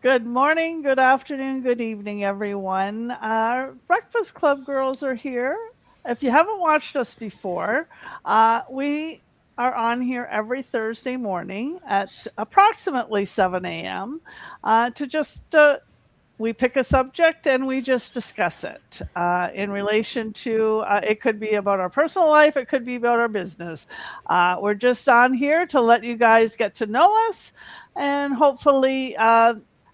Good morning, good afternoon, good evening, everyone. Our Breakfast Club girls are here. If you haven't watched us before, we are on here every Thursday morning at approximately 7 a.m. To just we pick a subject and we just discuss it in relation to it could be about our personal life, it could be about our business. We're just on here to let you guys get to know us and hopefully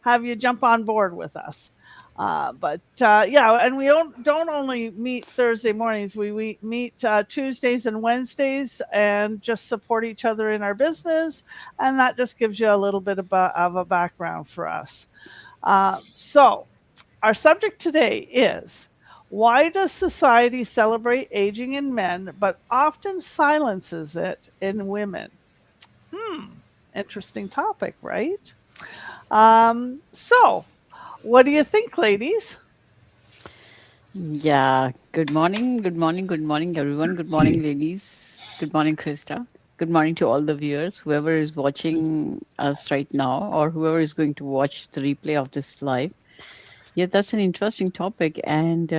have you jump on board with us. But yeah, and we don't only meet Thursday mornings. We meet Tuesdays and Wednesdays, and just support each other in our business, and that just gives you a little bit of a background for us. So, our subject today is, why does society celebrate aging in men but often silences it in women? Hmm, interesting topic, right? So, what do you think, ladies? Yeah, good morning, everyone. Good morning, ladies. Good morning, Krista. Good morning to all the viewers, whoever is watching us right now, or whoever is going to watch the replay of this live. Yeah, that's an interesting topic, and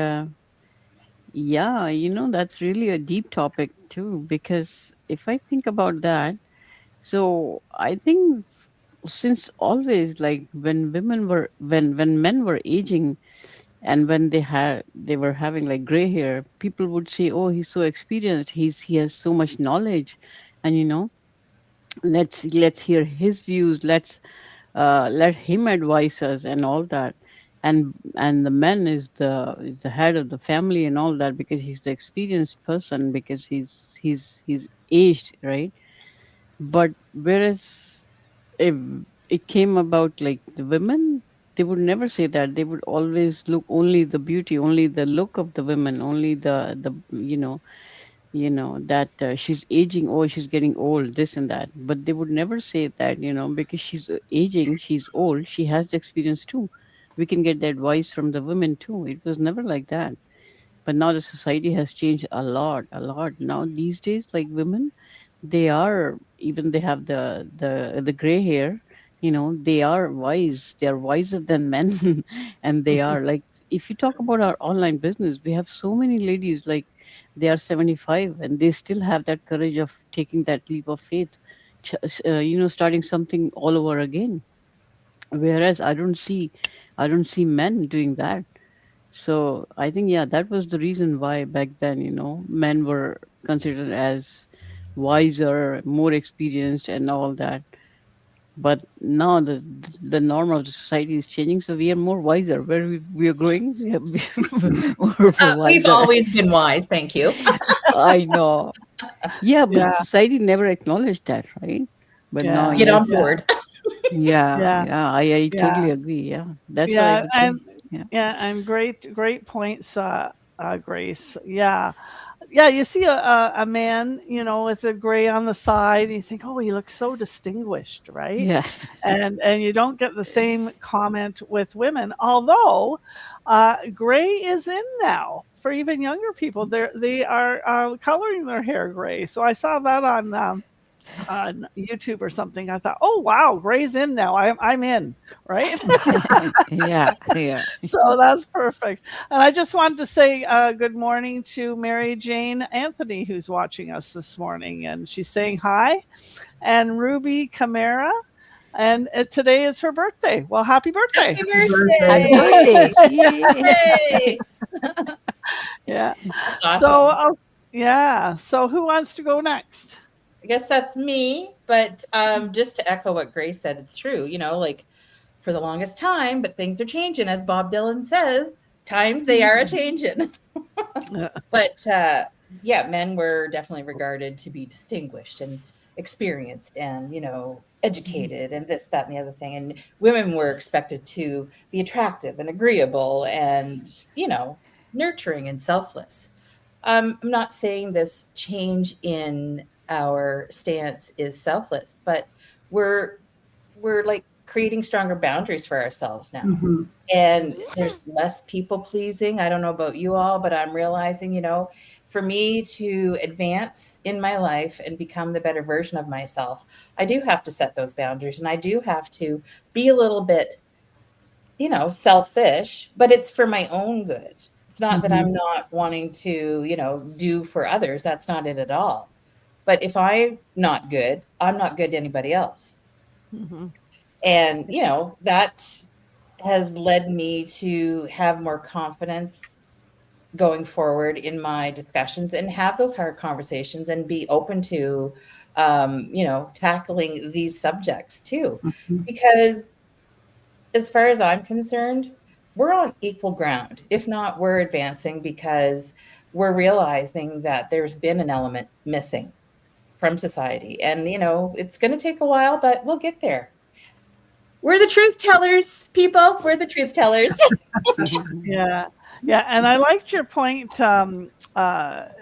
yeah, that's really a deep topic too. Because if I think about that, so I think since always, like when men were aging and when they were having like gray hair, people would say, oh, he's so experienced, he has so much knowledge, and let's hear his views, let's let him advise us and all that. And the man is the head of the family and all that, because he's the experienced person, because he's aged, right? But whereas if it came about like the women, they would never say that. They would always look only the beauty, only the look of the women, only the that she's aging, or she's getting old, this and that. But they would never say that, because she's aging, she's old, she has the experience too. We can get the advice from the women too. It was never like that. But now the society has changed a lot, a lot. Now these days, like women, they are, even they have the gray hair, they are wise, they are wiser than men. And they are like, if you talk about our online business, we have so many ladies, like they are 75 and they still have that courage of taking that leap of faith, starting something all over again. Whereas I don't see men doing that. So I think, yeah, that was the reason why back then, men were considered as wiser, more experienced, and all that. But now the norm of the society is changing, so we are more wiser. Where we are growing, we are more We've wiser. always been wise, thank you. I know. Yeah, but Yeah, society never acknowledged that, right? But now, yeah, Get on yes. yeah, board. Yeah, yeah, yeah, I yeah, totally agree. Yeah, that's what I yeah, would say. and Yeah. yeah, and great points, Grace. Yeah, yeah. You see a man, with a gray on the side, and you think, oh, he looks so distinguished, right? Yeah. And you don't get the same comment with women, although gray is in now for even younger people. They are coloring their hair gray. So I saw that on YouTube or something. I thought, oh wow, gray's in now. I'm in, right? Yeah, yeah. So that's perfect. And I just wanted to say good morning to Mary Jane Anthony, who's watching us this morning, and she's saying hi. And Ruby Camara, and today is her birthday. Well, happy birthday! Happy Happy birthday! birthday. Yay. Yay! Yeah. That's So, awesome. yeah. So, who wants to go next? I guess that's me. But just to echo what Grace said, it's true. Like for the longest time, but things are changing, as Bob Dylan says. Times they are a changing. Yeah. But yeah, men were definitely regarded to be distinguished and experienced and, educated and this, that, and the other thing. And women were expected to be attractive and agreeable and, nurturing and selfless. I'm not saying this change in our stance is selfless, but we're we're like creating stronger boundaries for ourselves now. Mhm. And there's less people pleasing. I don't know about you all, but I'm realizing, for me to advance in my life and become the better version of myself, I do have to set those boundaries and I do have to be a little bit selfish, but it's for my own good. It's not that Mhm. I'm not wanting to, do for others. That's not it at all. But if I'm not good, I'm not good to anybody else. Hmm. And, that has led me to have more confidence going forward in my discussions and have those hard conversations and be open to, tackling these subjects too. Mhm. Because as far as I'm concerned, we're on equal ground. If not, we're advancing because we're realizing that there's been an element missing from society. And, it's going to take a while, but we'll get there. We're the truth tellers, people. We're the truth tellers. Yeah, yeah, and I liked your point,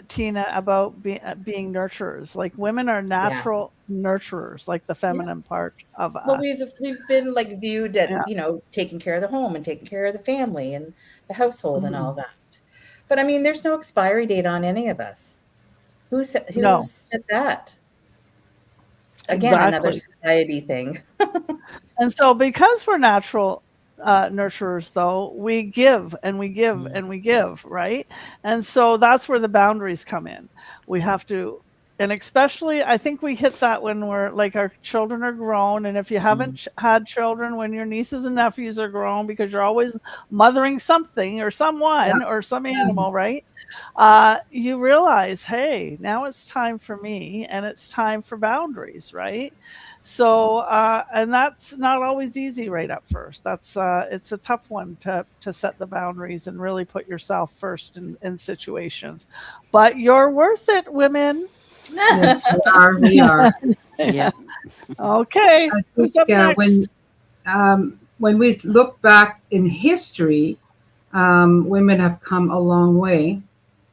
Tina, about being nurturers. Like women are Yeah. natural nurturers, like the Yeah. feminine part of Well, we've us. we've been like viewed at, Yeah. taking care of the home and taking care of the family and the household and all Mhm. that. But I mean, there's no expiry date on any of us. Who No, said that? Again, another exactly. society thing. And so because we're natural nurturers, though, we give and we give Mm. and we give, right? And so that's where the boundaries come in. We have to, and especially I think we hit that when we're like our children are grown. And if you haven't Mm. had children, when your nieces and nephews are grown, because you're always mothering something or Yeah. someone or some animal, right? You realize, hey, now it's time for me and it's time for boundaries, right? So, and that's not always easy right up first. It's a tough one to set the boundaries and really put yourself first in situations. But you're worth it, women. Yes, we are. We are. Yeah. Okay, I who's think up next? when we look back in history, women have come a long way,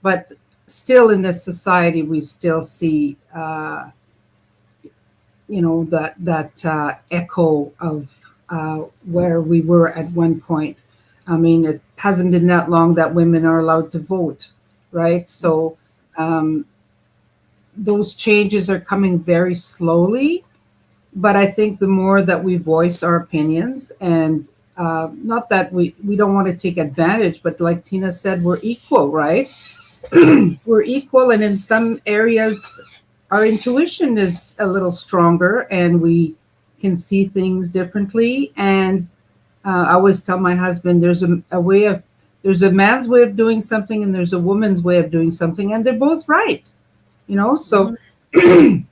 but still in this society, we still see, that echo of where we were at one point. I mean, it hasn't been that long that women are allowed to vote, right? So um, those changes are coming very slowly, but I think the more that we voice our opinions, and not that we don't want to take advantage, but like Tina said, we're equal, right? We're equal, and in some areas, our intuition is a little stronger, and we can see things differently. And I always tell my husband, there's a man's way of doing something, and there's a woman's way of doing something, and they're both right, So, Mhm.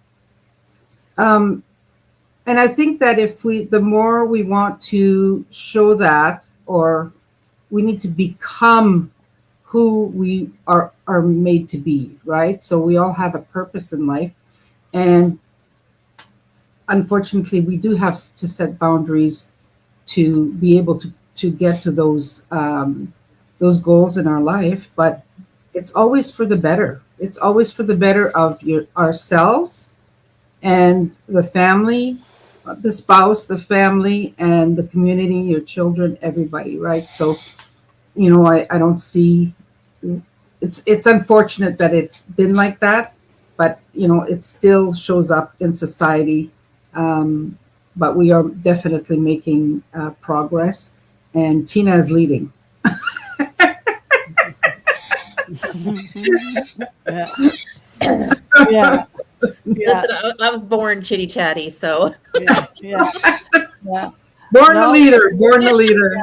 um, and I think that the more we want to show that, or we need to become who we are made to be, right? So we all have a purpose in life, and unfortunately, we do have to set boundaries to be able to get to those goals in our life. But it's always for the better. It's always for the better of ourselves and the family, the spouse, the family, and the community, your children, everybody, right? So, I don't see, it's unfortunate that it's been like that, but, it still shows up in society. Um, but we are definitely making progress, and Tina is leading. Yeah, yeah, yeah, Listen, I was born chitty chatty, so yeah, yeah, yeah. Born a No, leader, born a leader.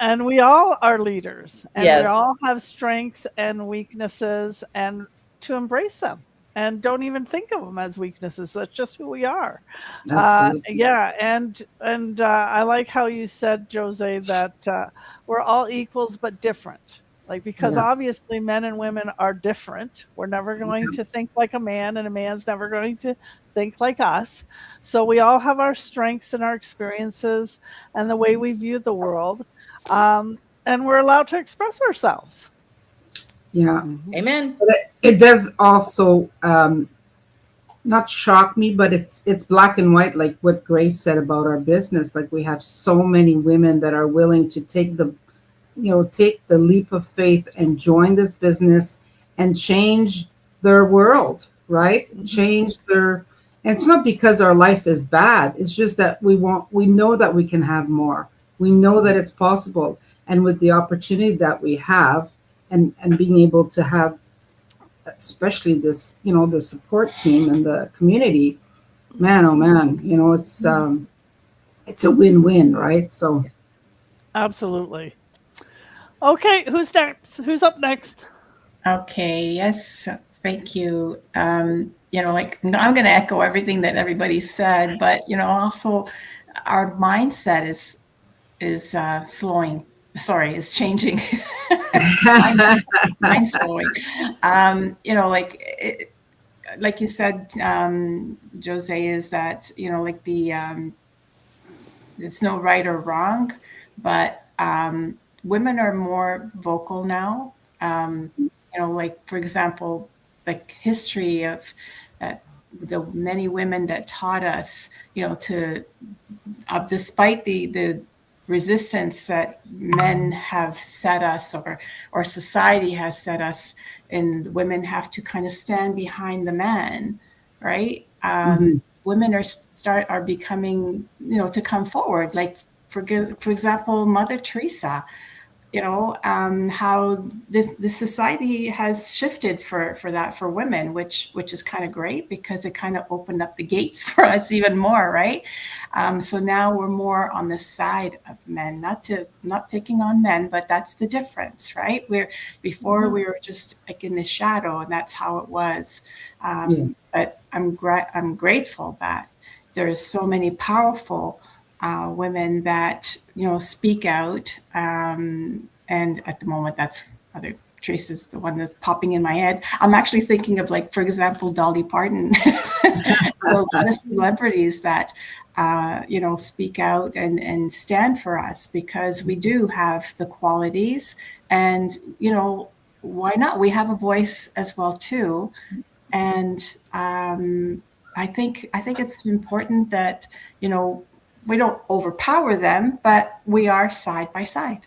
and we all are leaders and we yes. all have strengths and weaknesses and to embrace them and don't even think of them as weaknesses. That's just who we are. Absolutely. Yeah, and I like how you said, Jose, that we're all equals but different. Like because Yeah. obviously men and women are different. We're never going to think like a man, and a man's never going to think like us. So we all have our strengths and our experiences and the way we view the world, and we're allowed to express ourselves. Yeah. Mhm. Amen. But it does also not shock me, but it's black and white, like what Grace said about our business. Like we have so many women that are willing to take the leap of faith and join this business and change their world, right? Mhm. Change their, and it's not because our life is bad. It's just that we know that we can have more. We know that it's possible. And with the opportunity that we have, and being able to have, especially this, the support team and the community, man, oh man, it's a win-win, right? So Absolutely. Okay, who's next? Who's up next? Okay, yes, thank you. Like I'm going to echo everything that everybody said, but also our mindset is slowing. Sorry, is changing. Mine's slowing. Like you said, Jose, is that like it's no right or wrong, but women are more vocal now. Like for example, like history of the many women that taught us, to despite the resistance that men have set us, or society has set us, and women have to kind of stand behind the man, right? Women are becoming, to come forward. Like for example, Mother Teresa. How the society has shifted for women, which is kind of great, because it kind of opened up the gates for us even more, right? So now we're more on the side of men, not picking on men, but that's the difference, right? Before we were just like in the shadow, and that's how it was. But I'm grateful that there's so many powerful women that speak out, and at the moment that's Mother Teresa's the one that's popping in my head. I'm actually thinking of, like, for example, Dolly Parton. So a lot of celebrities that speak out and stand for us, because we do have the qualities, and why not? We have a voice as well too, and I think it's important that we don't overpower them, but we are side by side.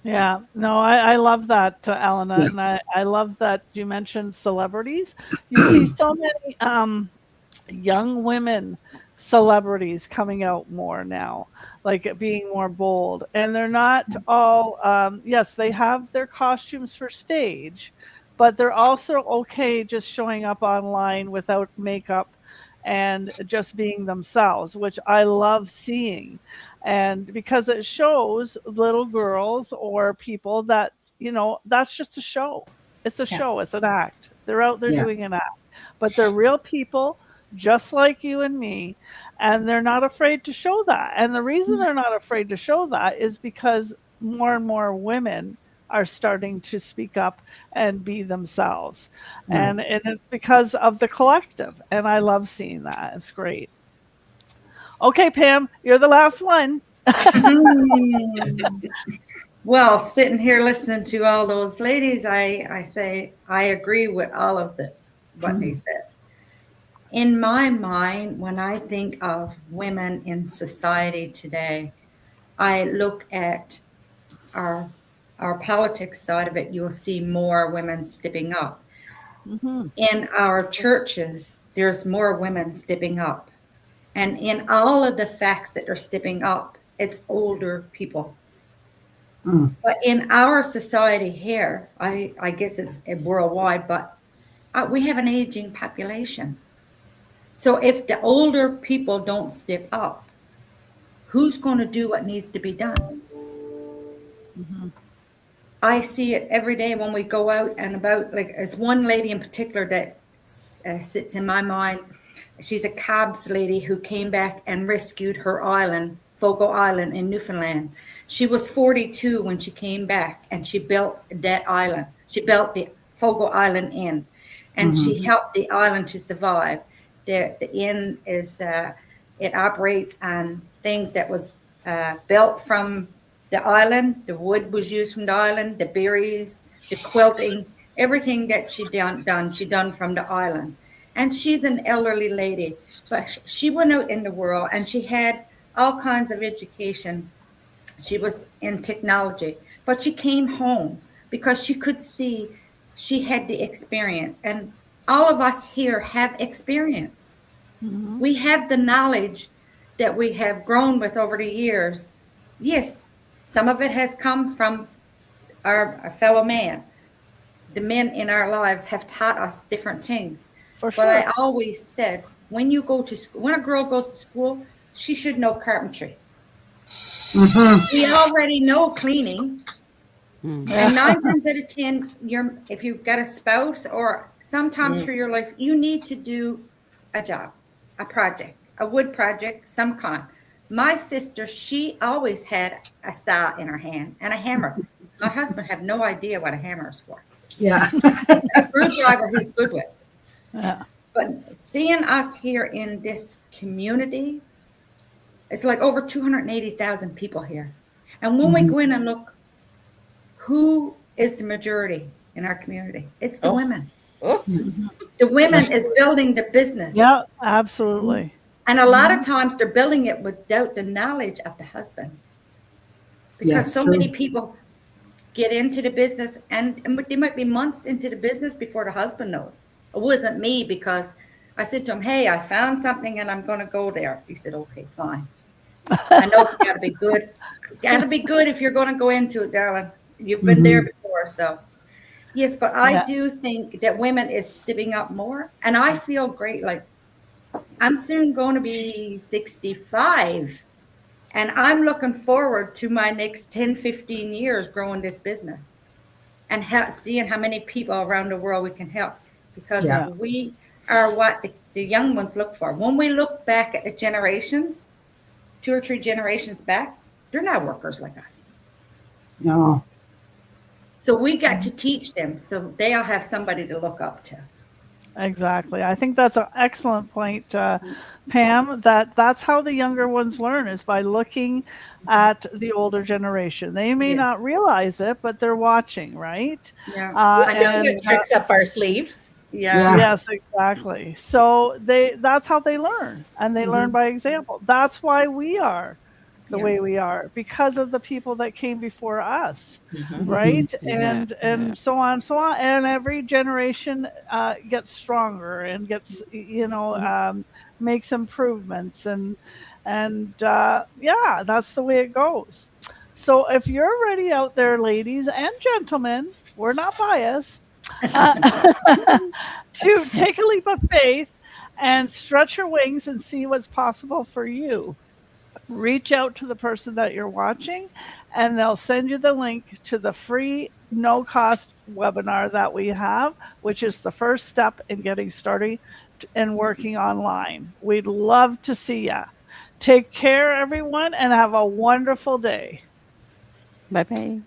Yeah, no, I love that, Elena, and I love that you mentioned celebrities. You see so many young women celebrities coming out more now, like being more bold, and they're not all. Yes, they have their costumes for stage, but they're also okay just showing up online without makeup and just being themselves, which I love seeing. And because it shows little girls or people that, that's just a show. It's a show, it's an act. They're out there doing an act, but they're real people just like you and me. And they're not afraid to show that. And the reason they're not afraid to show that is because more and more women are starting to speak up and be themselves. And it's because of the collective. And I love seeing that. It's great. Okay, Pam, you're the last one. Well, sitting here listening to all those ladies, I say I agree with all of what they said. In my mind, when I think of women in society today, I look at our politics side of it. You'll see more women stepping up. In our churches, there's more women stepping up. And in all of the facts that are stepping up, it's older people. But in our society here, I guess it's worldwide, but we have an aging population. So if the older people don't step up, who's going to do what needs to be done? I see it every day when we go out and about. Like, there's one lady in particular that sits in my mind. She's a cabs lady who came back and rescued her island, Fogo Island in Newfoundland. She was 42 when she came back, and she built that island. She built the Fogo Island Inn, and she helped the island to survive. The inn is, it operates on things that was built from the island. The wood was used from the island, the berries, the quilting, everything that she done from the island. And she's an elderly lady, but she went out in the world and she had all kinds of education. She was in technology, but she came home because she could see she had the experience. And all of us here have experience. We have the knowledge that we have grown with over the years Yes, some of it has come from our fellow man. The men in our lives have taught us different things. For But I sure. always said, when you go to school, when a girl goes to school, she should know carpentry. We already know cleaning. And 9 times out of 10, if you've got a spouse or sometime through your life, you need to do a job, a project, a wood project, some kind. My sister, she always had a saw in her hand and a hammer. My husband had no idea what a hammer is for. Yeah. A screwdriver he's good with. Yeah. But seeing us here in this community, it's like over 280,000 people here. And when we go in and look, who is the majority in our community? It's the women. Oh, The women is building the business. Yeah, absolutely. And a lot of times they're building it without the knowledge of the husband. Because Yes, so true. many people get into the business and they might be months into the business before the husband knows. It wasn't me because I said to him, hey, I found something and I'm going to go there. He said, okay, fine. I know it's got to be good. Got to be good if you're going to go into it, darling. You've been there before. So, yes, but I Yeah. do think that women is stepping up more. And I feel great. Like, I'm soon going to be 65. And I'm looking forward to my next 10, 15 years growing this business and seeing how many people around the world we can help. Because Yeah. we are what the young ones look for. When we look back at the generations, 2 or 3 generations back, they're not workers like us. No. So we got to teach them so they'll have somebody to look up to. Exactly. I think that's an excellent point, Pam, that's how the younger ones learn is by looking at the older generation. They may not Yes. realize it, but they're watching, right? Yeah. we still And, get tricks up our sleeve. Yeah. yes, exactly. So that's how they learn, and they learn by example. That's why we are the Yeah. way we are, because of the people that came before us, Mhm. right? Yeah, And yeah. so on, so on. And every generation gets stronger and gets, makes improvements, and yeah, that's the way it goes. So if you're ready out there, ladies and gentlemen, we're not biased, to take a leap of faith and stretch your wings and see what's possible for you, reach out to the person that you're watching and they'll send you the link to the free no cost webinar that we have, which is the first step in getting started and working online. We'd love to see ya. Take care, everyone, and have a wonderful day. Bye bye.